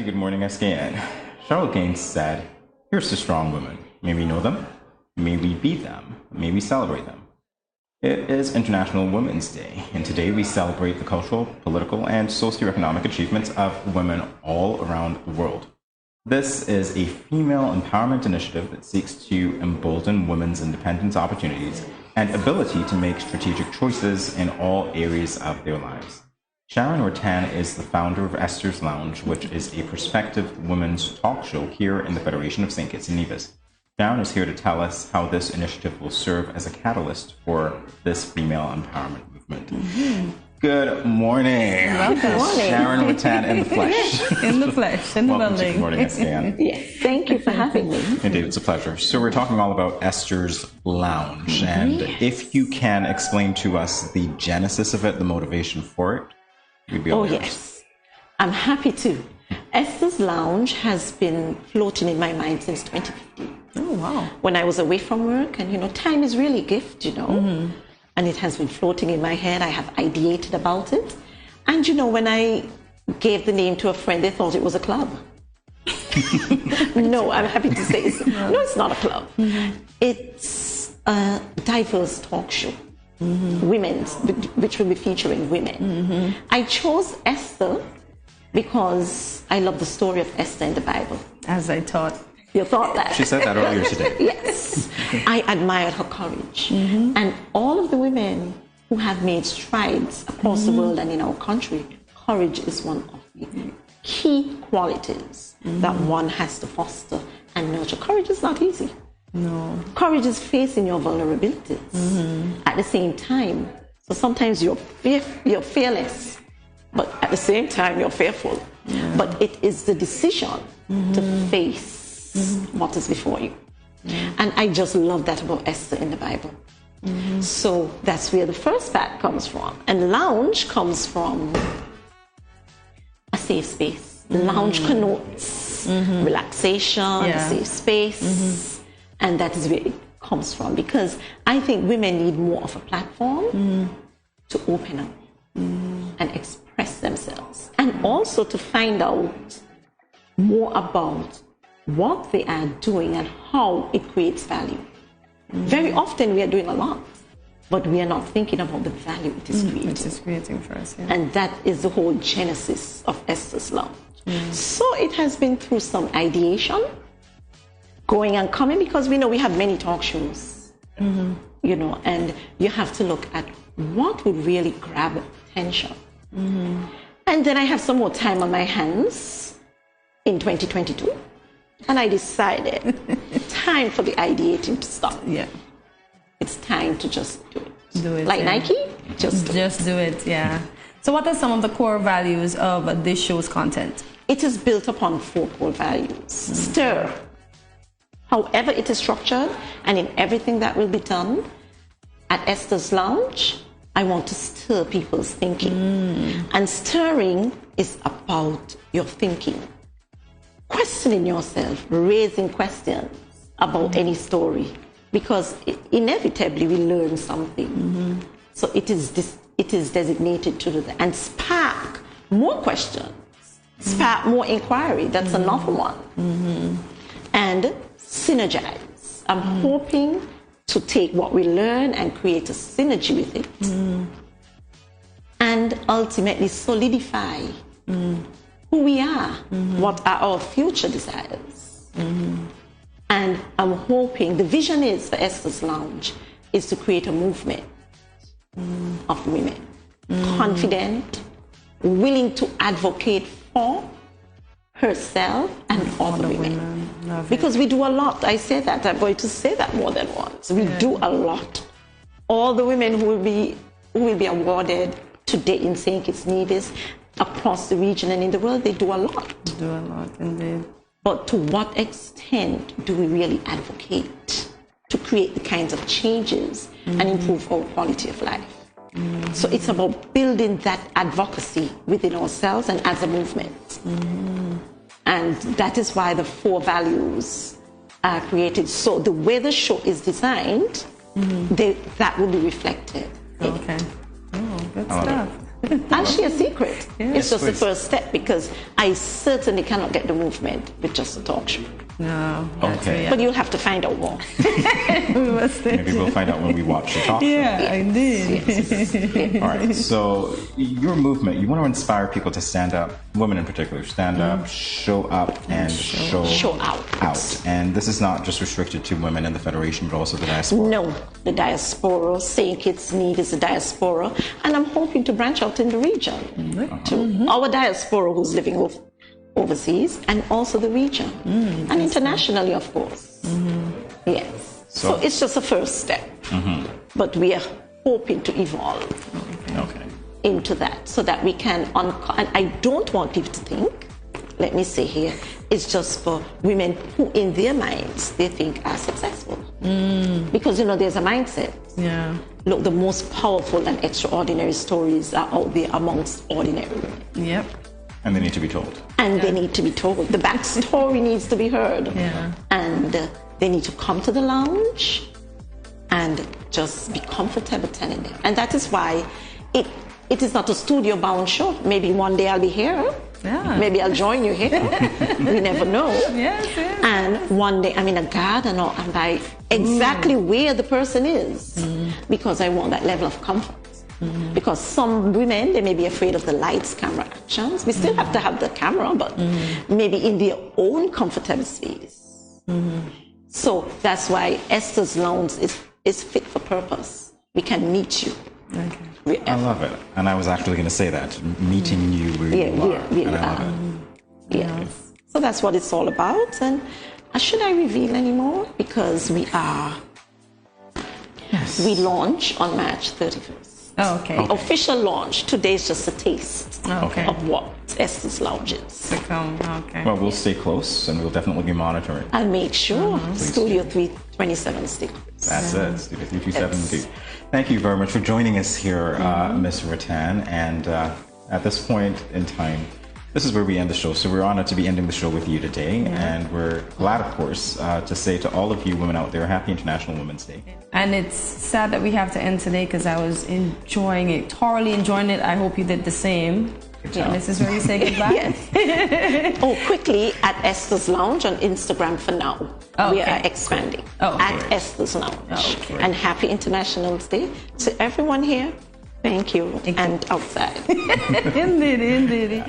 Good morning, SKN. Charlotte Gaines said, "Here's to strong women. May we know them, may we be them, may we celebrate them." It is International Women's Day, and today we celebrate the cultural, political, and socio-economic achievements of women all around the world. This is a female empowerment initiative that seeks to embolden women's independence opportunities and ability to make strategic choices in all areas of their lives. Sharon Rattan is the founder of Esthers Lounge, which is a prospective women's talk show here in the Federation of St. Kitts and Nevis. Sharon is here to tell us how this initiative will serve as a catalyst for this female empowerment movement. Mm-hmm. Good morning. Good morning. Sharon Rattan in the flesh. In the flesh, in the Welcome building. to Good Morning, SKN. Yes, thank you for having me. Indeed, it's a pleasure. So we're talking all about Esther's Lounge, and if you can explain to us the genesis of it, the motivation for it, we'd be all yours. Yes, I'm happy to. Esther's Lounge has been floating in my mind since 2015. Oh, wow. When I was away from work, and time is really a gift, and it has been floating in my head. I have ideated about it. And when I gave the name to a friend, they thought it was a club. No, I'm happy to say it's not a club. Mm-hmm. It's a diverse talk show. Mm-hmm. Women's, which will be featuring women. Mm-hmm. I chose Esther because I love the story of Esther in the Bible. As I thought. You thought that? She said that earlier today. Yes. I admired her courage. Mm-hmm. And all of the women who have made strides across the world and in our country, courage is one of the key qualities that one has to foster and nurture. Courage is not easy. No. Courage is facing your vulnerabilities at the same time. So sometimes you're fearless, but at the same time you're fearful. Yeah. But it is the decision to face what is before you. And I just love that about Esther in the Bible. So that's where the first part comes from. And lounge comes from a safe space. Lounge connotes relaxation, a safe space. And that is where it comes from. Because I think women need more of a platform to open up and express themselves. And also to find out more about what they are doing and how it creates value. Very often we are doing a lot, but we are not thinking about the value it is creating. It is creating for us, yeah. And that is the whole genesis of Esther's Lounge. So it has been through some ideation, going and coming, because we know we have many talk shows, and you have to look at what would really grab attention. And then I have some more time on my hands in 2022. And I decided, time for the ideating to stop. Yeah. It's time to just do it. Do it. Like Nike, just do it, yeah. So what are some of the core values of this show's content? It is built upon 4 core values. Stir. However it is structured, and in everything that will be done at Esther's Lounge, I want to stir people's thinking. And stirring is about your thinking. Questioning yourself, raising questions about any story, because inevitably we learn something. So it is designated to do that, and spark more questions, spark more inquiry. That's another one. And synergize. I'm hoping to take what we learn and create a synergy with it, and ultimately solidify who we are, what are our future desires. And I'm hoping, the vision is for Esther's Lounge, is to create a movement of women, confident, willing to advocate for herself and other women. Because we do a lot. I say that, I'm going to say that more than once. We do a lot. All the women who will be awarded today in St. Kitts Nevis, across the region and in the world, they do a lot. They do a lot, indeed. But to what extent do we really advocate to create the kinds of changes and improve our quality of life? So it's about building that advocacy within ourselves and as a movement. And that is why the 4 values are created. So the way the show is designed, that will be reflected. Okay. Oh, good stuff. I'll share a secret. Yeah. It's just the please. first step because I certainly cannot get the movement with just a talk show. No. Okay. But you'll have to find out more. Maybe we'll find out when we watch the talk show. Yeah, indeed. All right. So your movement, you want to inspire people to stand up, women in particular, stand up, show up, and show out. And this is not just restricted to women in the Federation, but also the diaspora. No, the diaspora, St. Kitts need is the diaspora, and I'm hoping to branch out in the region to our diaspora who's living overseas, and also the region, and internationally, of course. Yes. So it's just a first step, but we are hoping to evolve into that so that we can. And I don't want people to think. Let me say here, it's just for women who, in their minds, they think are successful, because there's a mindset. Yeah. Look, the most powerful and extraordinary stories are out there amongst ordinary women. Yep. And they need to be told. And they need to be told. The backstory needs to be heard. Yeah. And they need to come to the lounge and just be comfortable telling them. And that is why it is not a studio-bound show. Maybe one day I'll be here. Yeah. Maybe I'll join you here. We never know. Yes, yes. And one day I'm in a garden or I'm by exactly where the person is, because I want that level of comfort. Because some women, they may be afraid of the lights, camera, actions. We still have to have the camera, but maybe in their own comfortable space. So that's why Esthers Lounge is fit for purpose. We can meet you. Okay. I love it. And I was actually going to say that, meeting you where you are. We And I love it. Yes. So that's what it's all about. And should I reveal any more? Because we launch on March 31st. Oh, okay. Official launch. Today is just a taste Okay. of what Esthers Lounge is. Okay. Well, we'll stay close and we'll definitely be monitoring. I'll make sure. Studio 327 stick. That's it. Studio 327. Thank you very much for joining us here, Ms. Rattan. And at this point in time, this is where we end the show. So we're honored to be ending the show with you today. And we're glad, of course, to say to all of you women out there, happy International Women's Day. And it's sad that we have to end today because I was enjoying it, thoroughly enjoying it. I hope you did the same. And this is where we say goodbye. Yes. Quickly, at Esthers Lounge on Instagram for now. We are expanding. At Esthers Lounge. And happy International Day to everyone here. Thank you. And outside. Indeed.